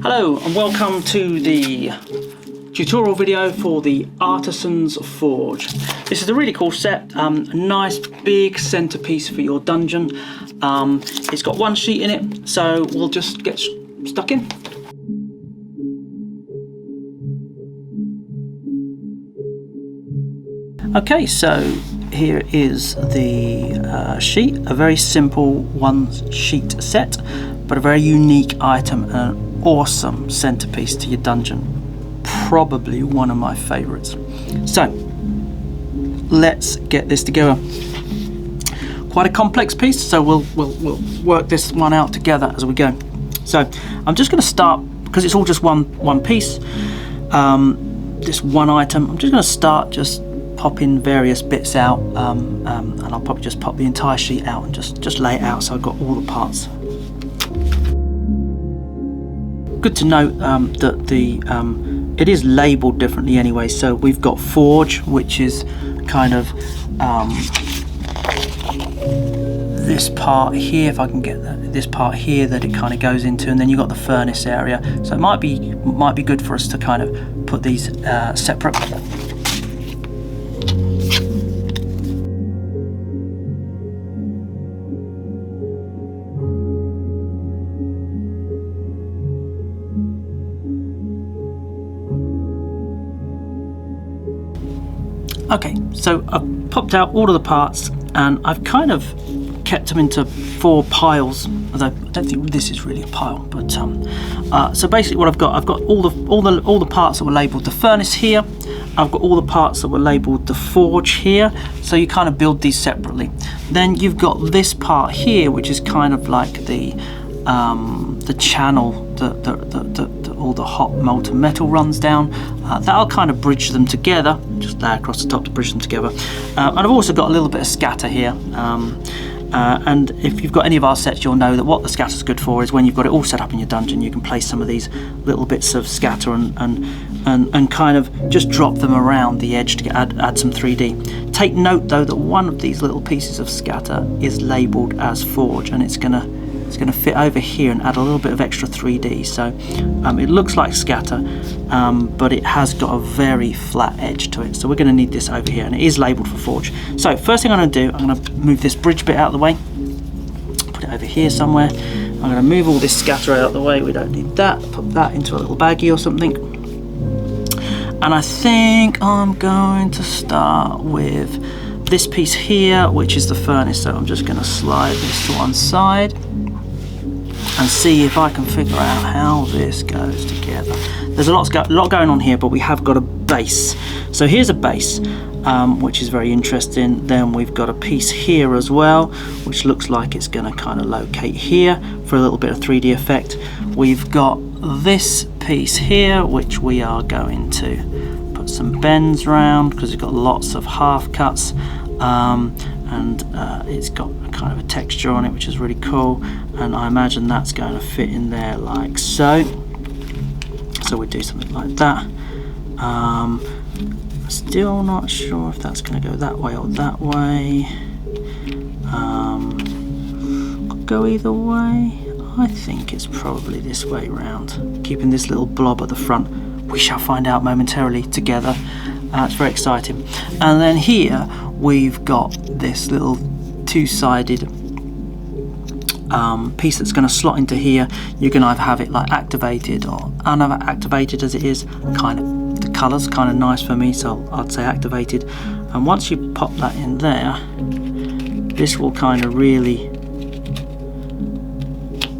Hello and welcome to the tutorial video for the Artisans Forge. This is a really cool set, a nice big centerpiece for your dungeon. It's got one sheet in it, so we'll just get stuck in. Okay, so here is the sheet, a very simple one sheet set, but a very unique item and an awesome centerpiece to your dungeon. Probably one of my favorites. So let's get this together. Quite a complex piece, so we'll work this one out together as we go. So I'm just going to start, because it's all just one piece, this one item. I'm just going to start just popping various bits out, and I'll probably just pop the entire sheet out and just lay it out so I've got all the parts. Good to note that it is labelled differently anyway. So we've got forge, which is kind of this part here, if I can get this part here that it kind of goes into, and then you've got the furnace area. So it might be good for us to kind of put these separate. Okay, so I've popped out all of the parts and I've kind of kept them into 4 piles, although I don't think this is really a pile, but so basically what I've got all the parts that were labelled the furnace here. I've got all the parts that were labelled the forge here, so you kind of build these separately. Then you've got this part here, which is kind of like the channel that all the hot molten metal runs down. That'll kind of bridge them together, just lay across the top to bridge them together. And I've also got a little bit of scatter here. And if you've got any of our sets, you'll know that what the scatter's good for is when you've got it all set up in your dungeon, you can place some of these little bits of scatter and kind of just drop them around the edge to add some 3D. Take note though that one of these little pieces of scatter is labelled as forge, and it's going to fit over here and add a little bit of extra 3D. So it looks like scatter, but it has got a very flat edge to it. So we're going to need this over here, and it is labelled for forge. So first thing I'm going to do, I'm going to move this bridge bit out of the way, put it over here somewhere. I'm going to move all this scatter out of the way. We don't need that. Put that into a little baggie or something. And I think I'm going to start with this piece here, which is the furnace. So I'm just going to slide this to one side and see if I can figure out how this goes together. There's a lot going on here, but we have got a base. So here's a base, which is very interesting. Then we've got a piece here as well, which looks like it's going to kind of locate here for a little bit of 3D effect. We've got this piece here, which we are going to put some bends around because it's got lots of half cuts. And it's got a kind of a texture on it, which is really cool, and I imagine that's going to fit in there like so. So we do something like that. Still not sure if that's going to go that way or that way. Could go either way. I think it's probably this way round, keeping this little blob at the front. We shall find out momentarily together. It's very exciting. And then here we've got this little two-sided piece that's going to slot into here. You can either have it like activated or unactivated as it is. Kind of the colour's kind of nice for me, so I'd say activated. And once you pop that in there, this will kind of really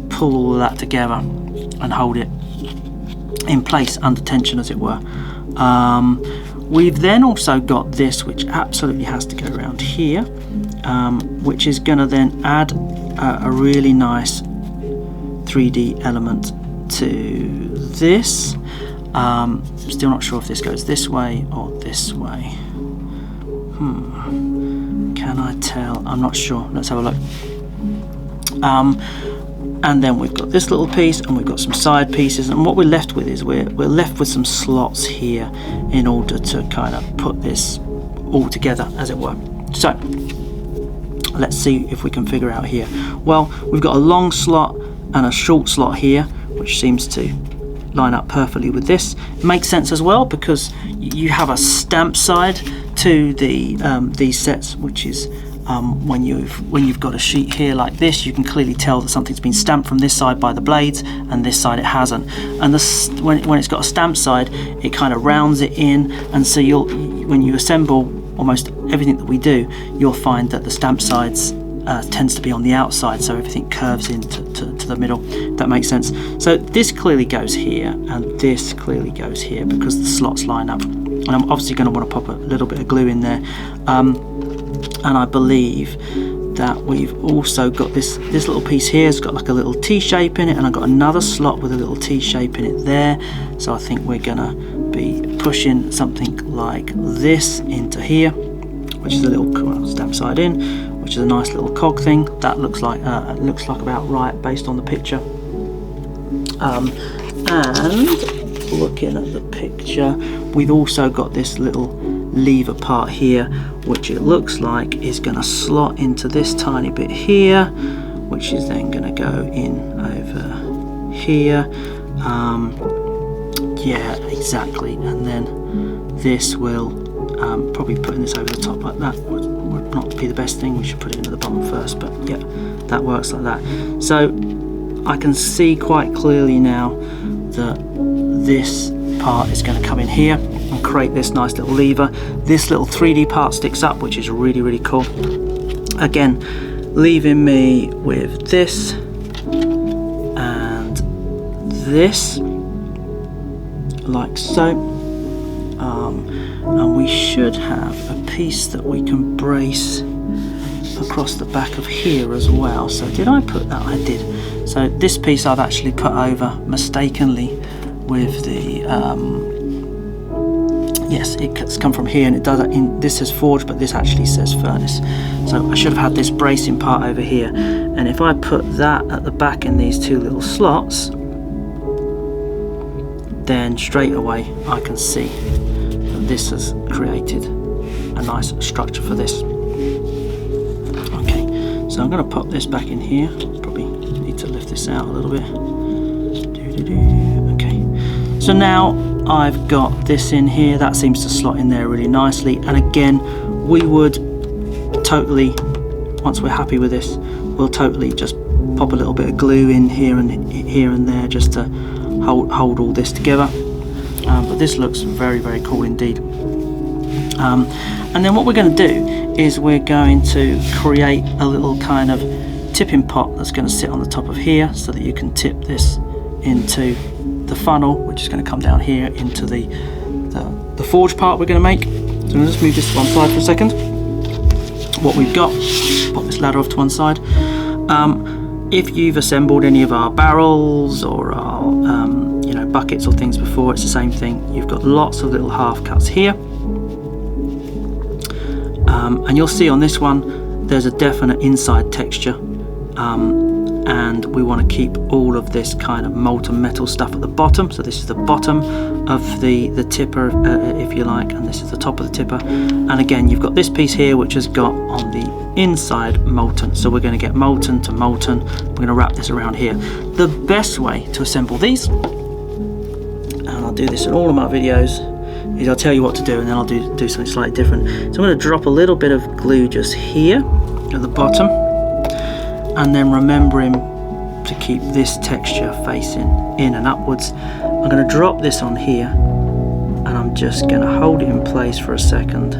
pull all of that together and hold it in place under tension, as it were. We've then also got this, which absolutely has to go around here, which is going to then add a really nice 3D element to this. Still not sure if this goes this way or this way. Can I tell? I'm not sure. Let's have a look. And then we've got this little piece, and we've got some side pieces, and what we're left with is we're left with some slots here in order to kind of put this all together, as it were. So let's see if we can figure out here. Well, we've got a long slot and a short slot here, which seems to line up perfectly with this. It makes sense as well because you have a stamp side to these sets, which is when you've got a sheet here like this, you can clearly tell that something's been stamped from this side by the blades and this side it hasn't. And when it's got a stamp side, it kind of rounds it in, and so when you assemble almost everything that we do, you'll find that the stamp sides tends to be on the outside, so everything curves into to the middle. That makes sense. So this clearly goes here, and this clearly goes here because the slots line up. And I'm obviously going to want to pop a little bit of glue in there. And I believe that we've also got this little piece here. It's got like a little T shape in it, and I've got another slot with a little T shape in it there. So I think we're gonna be pushing something like this into here, which is a little stamp side in, which is a nice little cog thing. That looks like about right based on the picture. And looking at the picture, we've also got this little lever part here, which it looks like is going to slot into this tiny bit here, which is then going to go in over here. Yeah, exactly. And then this will probably putting this over the top like that would not be the best thing. We should put it into the bottom first, but yeah, that works like that. So I can see quite clearly now that this part is going to come in here and create this nice little lever. This little 3D part sticks up, which is really, really cool. Again, leaving me with this and this, like so. And we should have a piece that we can brace across the back of here as well. So did I put that? I did. So this piece I've actually put over mistakenly with the yes, it's come from here, and it does. This says forge, but this actually says furnace. So I should have had this bracing part over here, and if I put that at the back in these two little slots, then straight away I can see that this has created a nice structure for this. Okay, so I'm going to pop this back in here. Probably need to lift this out a little bit. Okay, so now I've got this in here. That seems to slot in there really nicely. And again, we would totally, once we're happy with this, we'll totally just pop a little bit of glue in here and there just to hold all this together. But this looks very, very cool indeed. And then what we're going to do is we're going to create a little kind of tipping pot that's going to sit on the top of here, so that you can tip this into the funnel, which is going to come down here into the forge part we're going to make. So I'm going to just move this to one side for a second. What we've got, pop this ladder off to one side. If you've assembled any of our barrels or our buckets or things before, it's the same thing. You've got lots of little half cuts here, and you'll see on this one there's a definite inside texture, and we want to keep all of this kind of molten metal stuff at the bottom. So this is the bottom of the tipper, if you like, and this is the top of the tipper. And again, you've got this piece here which has got on the inside molten, so we're going to get molten to molten. We're going to wrap this around here. The best way to assemble these, and I'll do this in all of my videos, is I'll tell you what to do, and then I'll do something slightly different. So I'm going to drop a little bit of glue just here at the bottom, and then remembering to keep this texture facing in and upwards, I'm going to drop this on here, and I'm just going to hold it in place for a second,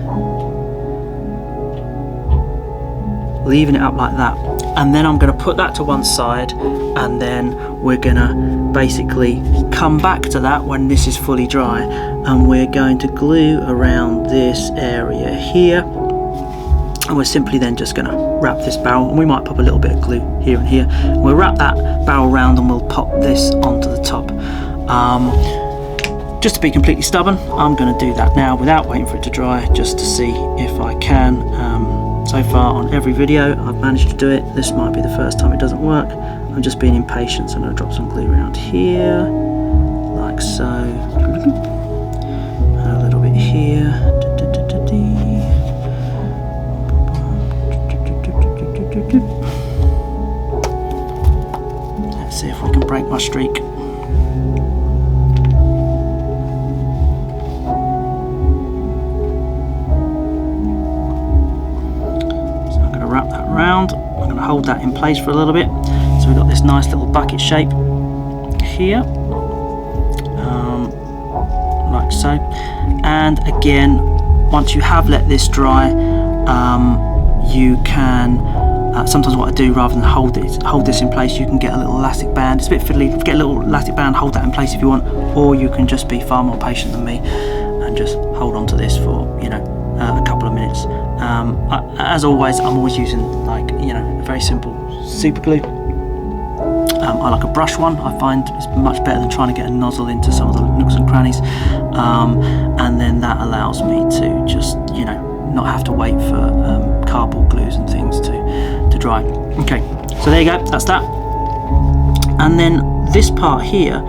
leaving it up like that. And then I'm going to put that to one side, and then we're going to basically come back to that when this is fully dry, and we're going to glue around this area here, and we're simply then just going to wrap this barrel, and we might pop a little bit of glue here and here. We'll wrap that barrel round, and we'll pop this onto the top. Just to be completely stubborn, I'm going to do that now without waiting for it to dry, just to see if I can. So far on every video I've managed to do it. This might be the first time it doesn't work. I'm just being impatient, so I'm going to drop some glue around here, like so, and a little bit here. Let's see if we can break my streak. to hold that in place for a little bit. So we've got this nice little bucket shape here, like so. And again, once you have let this dry, you can sometimes what I do, rather than hold this in place, you can get a little elastic band. It's a bit fiddly. Get a little elastic band, hold that in place if you want, or you can just be far more patient than me and just hold on to this for, you know, a couple of minutes. As always, I'm always using, like, you know, a very simple super glue. I like a brush one. I find it's much better than trying to get a nozzle into some of the nooks and crannies, and then that allows me to just, you know, not have to wait for cardboard glues and things to dry. Okay, so there you go, that's that. And then this part here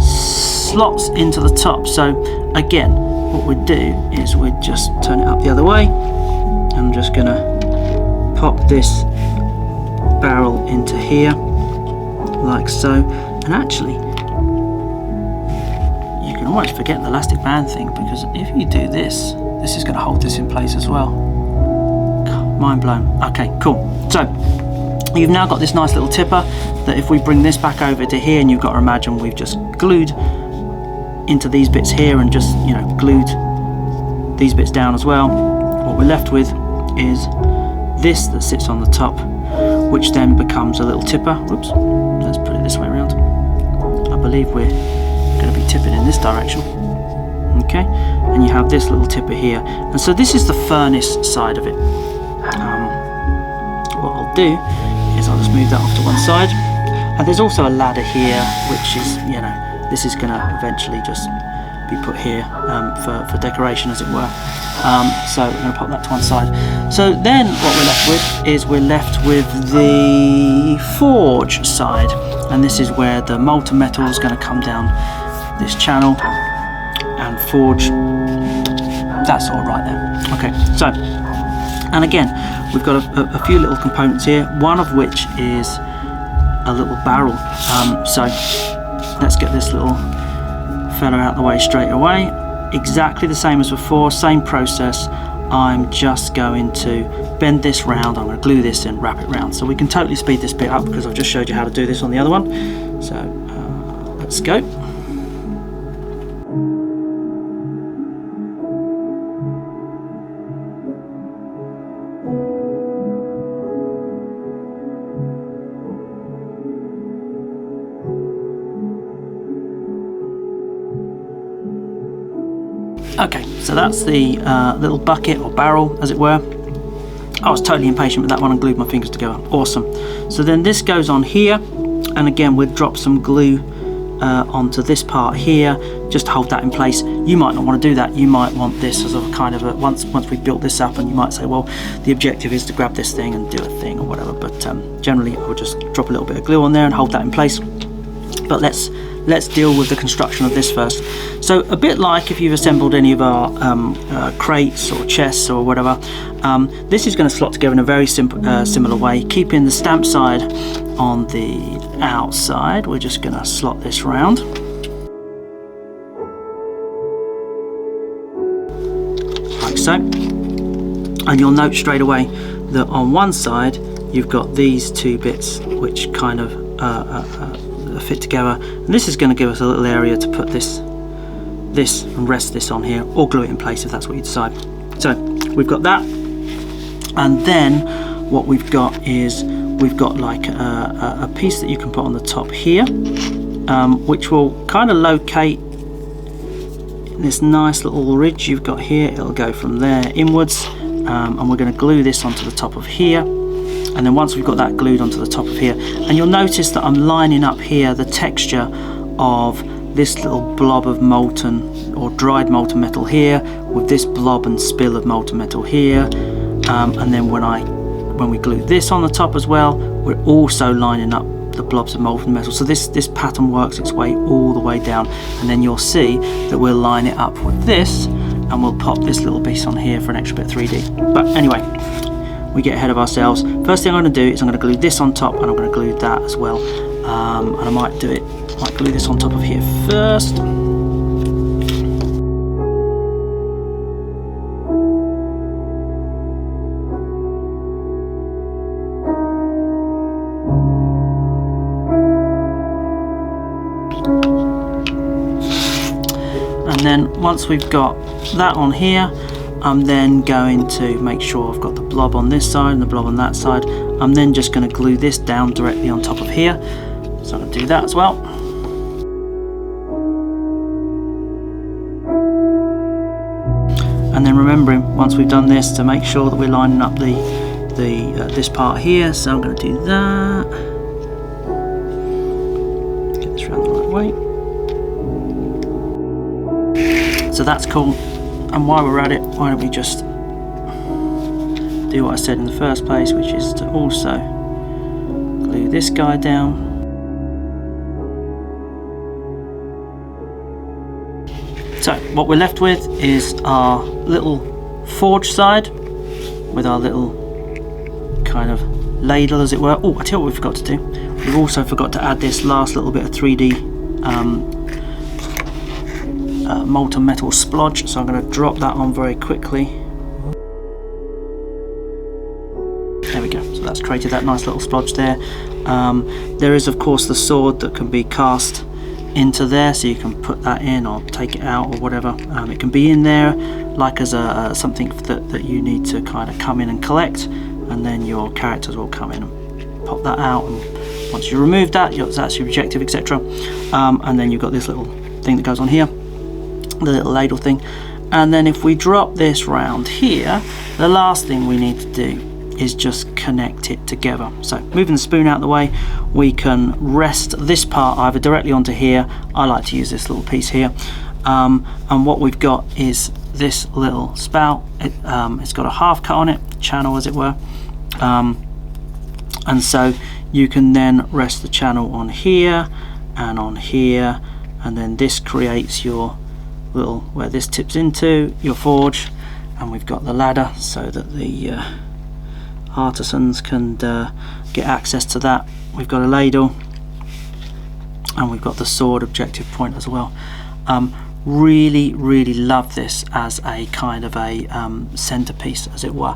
slots into the top. So again, what we'd do is we'd just turn it up the other way. I'm just gonna pop this barrel into here, like so. And actually, you can almost forget the elastic band thing, because if you do this, this is going to hold this in place as well. Mind blown. Okay, cool. So you've now got this nice little tipper that if we bring this back over to here, and you've got to imagine we've just glued into these bits here and just, you know, glued these bits down as well. What we're left with is this that sits on the top, which then becomes a little tipper. Whoops, let's put it this way around. I believe we're going to be tipping in this direction. Okay, and you have this little tipper here, and so this is the furnace side of it. What I'll do is I'll just move that off to one side, and there's also a ladder here, which is, you know, this is going to eventually just be put here for decoration, as it were. So we're going to pop that to one side. So then what we're left with the forge side, and this is where the molten metal is going to come down this channel and forge. That's all right there. Okay, so, and again, we've got a few little components here, one of which is a little barrel. So let's get this little fella out the way straight away. Exactly the same as before, same process. I'm just going to bend this round, I'm going to glue this in, wrap it round. So we can totally speed this bit up because I've just showed you how to do this on the other one. So let's go. Okay, so that's the little bucket or barrel, as it were. I was totally impatient with that one and glued my fingers together. Awesome. So then this goes on here, and again we'll drop some glue onto this part here, just to hold that in place. You might not want to do that. You might want this as a kind of a, once we've built this up, and you might say, well, the objective is to grab this thing and do a thing or whatever. But generally I would just drop a little bit of glue on there and hold that in place. But let's deal with the construction of this first. So a bit like if you've assembled any of our crates or chests or whatever, this is going to slot together in a very similar way, keeping the stamp side on the outside. We're just going to slot this round. Like so. And you'll note straight away that on one side you've got these two bits which kind of fit together, and this is going to give us a little area to put this and rest this on here, or glue it in place if that's what you decide. So we've got that, and then what we've got is we've got like a piece that you can put on the top here, which will kind of locate this nice little ridge you've got here. It'll go from there inwards, and we're going to glue this onto the top of here. And then once we've got that glued onto the top of here, and you'll notice that I'm lining up here the texture of this little blob of molten or dried molten metal here with this blob and spill of molten metal here, and then when we glue this on the top as well, we're also lining up the blobs of molten metal. So this pattern works its way all the way down, and then you'll see that we'll line it up with this, and we'll pop this little piece on here for an extra bit of 3D. But anyway, we get ahead of ourselves. First thing I'm going to do is I'm going to glue this on top, and I'm going to glue that as well. And I might glue this on top of here first. then once we've got that on here, I'm then going to make sure I've got the blob on this side and the blob on that side. I'm then just going to glue this down directly on top of here. So I'm going to do that as well. And then remembering, once we've done this, to make sure that we're lining up this part here. So I'm going to do that. Get this around the right way. So that's cool. And while we're at it, why don't we just do what I said in the first place, which is to also glue this guy down. So what we're left with is our little forge side with our little kind of ladle, as it were. Oh, I tell you what we forgot to do. We've also forgot to add this last little bit of 3D molten metal splodge, so I'm going to drop that on very quickly. There we go. So that's created that nice little splodge there. There is of course the sword that can be cast into there, so you can put that in or take it out or whatever. It can be in there like as a something that you need to kind of come in and collect, and then your characters will come in and pop that out, and once you remove that, that's your objective, etc. And then you've got this little thing that goes on here, the little ladle thing. And then if we drop this round here, the last thing we need to do is just connect it together. So moving the spoon out of the way, we can rest this part either directly onto here. I like to use this little piece here, and what we've got is this little spout. It's got a half cut on it, channel as it were, and so you can then rest the channel on here and on here, and then this creates your little, where this tips into your forge, and we've got the ladder so that the artisans can get access to that. We've got a ladle, and we've got the sword objective point as well. Really love this as a kind of a centerpiece, as it were.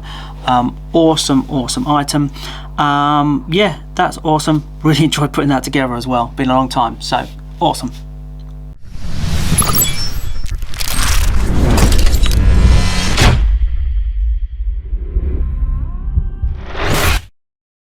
Awesome item. Yeah, that's awesome. Really enjoyed putting that together as well. Been a long time, so awesome.